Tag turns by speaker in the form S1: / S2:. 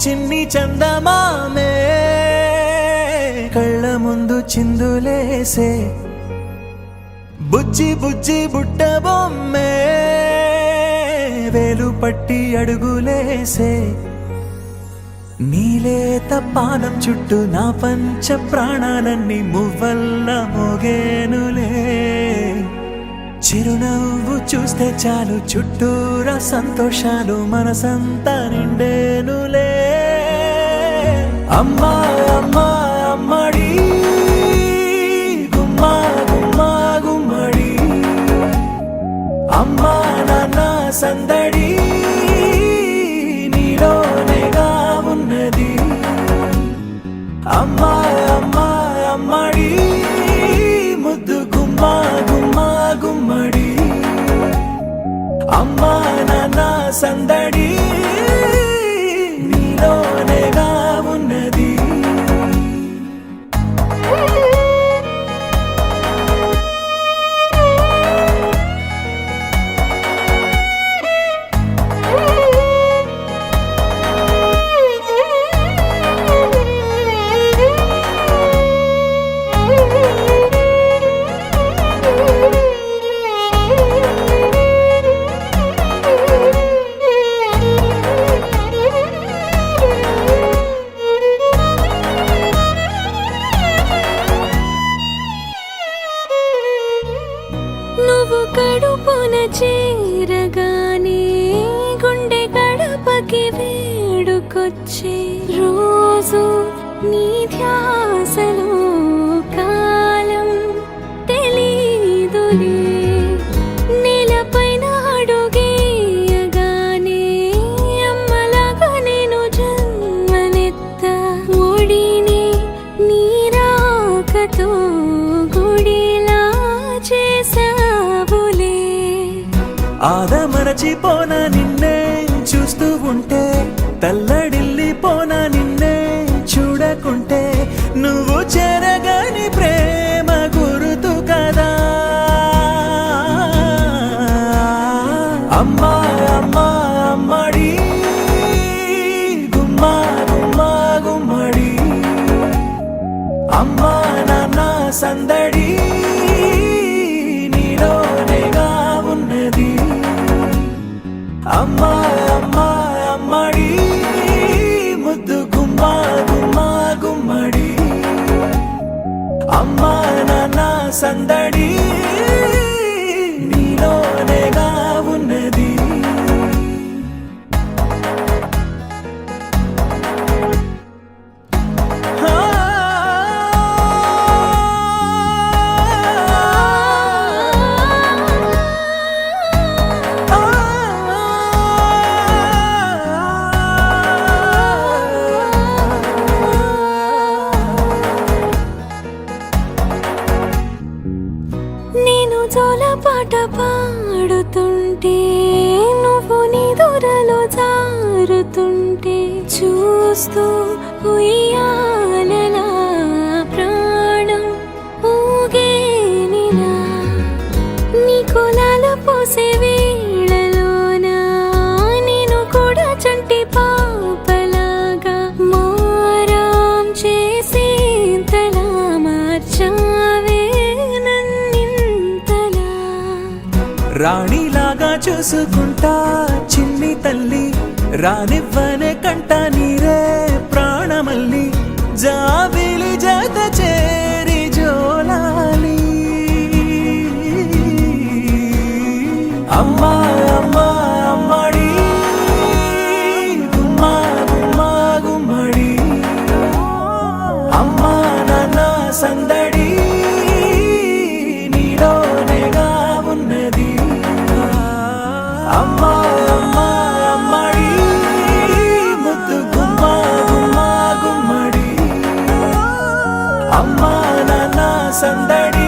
S1: చిన్ని చందమామే కళ్ళ ముందు చిందులేసే బుజ్జి బుజ్జి బుట్ట బొమ్మే వేలు పట్టి అడుగులేసే నీలేత పానం చుట్టూ నా పంచ ప్రాణాలన్నీ మువ్వల్ల మోగేనులే చిరునవ్వు చూస్తే చాలు చుట్టూరా సంతోషాలు మనసంతా నిండేనులే అమ్మా అమ్మా అమ్మడి గుమ్మా గుమ్మా గుమ్మడి అమ్మా నాన్న సందడి నీలోనేగా ఉన్నది అమ్మా అమ్మా అమ్మడి ముద్దు గుమ్మా గుమ్మా గుమ్మడి అమ్మా నాన్న సందడి నీలోనేగా ఉన్నది
S2: నువ్వు కడుపున చేరగానే గుండె గడపకి వేడుకొచ్చే రోజు నీ ధ్యాసలో కాలం తెలీదులే నేలపైన అడుగేయగానే అమ్మలాగా నేను జన్మనెత్త ఒడిని నీ రాకతో గుడిలా చేసావులే
S1: ఆదమరచిపోనా నిన్నే చూస్తూ ఉంటే తల్లడిల్లిపోనా నిన్నే చూడకుంటే నువ్వు చెరగని ప్రేమ గురుతు కదా అమ్మా అమ్మా అమ్మడి గుమ్మా గుమ్మా గుమ్మడి అమ్మా నాన్న సందడి నీలోనేగా ఉన్నది అమ్మా అమ్మా అమ్మడి ముద్దు గుమ్మా గుమ్మా గుమ్మడి అమ్మా నాన్న సందడి నీలోనేగా ఉన్నది
S2: నేను జోలపాట పాడుతుంటే నువ్వు నీ దూరలో జారుతుంటే చూస్తూ ఉయ్యాలలా ప్రాణం ఊగేనిలా నీ కులాల పోసే వేళలోన నేను కూడా చంటి పాపలాగా మారాం చేసేంతలా మార్చావే
S1: రాణిలాగా చూసుకుంటా చిన్ని తల్లి రానివ్వనే కంట నీరే ప్రాణమల్లి జాబిలి జత చేరి జోలాలి అమ్మా అమ్మా అమ్మడి గుమ్మా గుమ్మా గుమ్మడి అమ్మా నాన్న సందడి నీలోనేగా ఉన్నది అమ్మా అమ్మా అమ్మడి ముద్దు గుమ్మా గుమ్మా గుమ్మడి అమ్మా నాన్న సందడి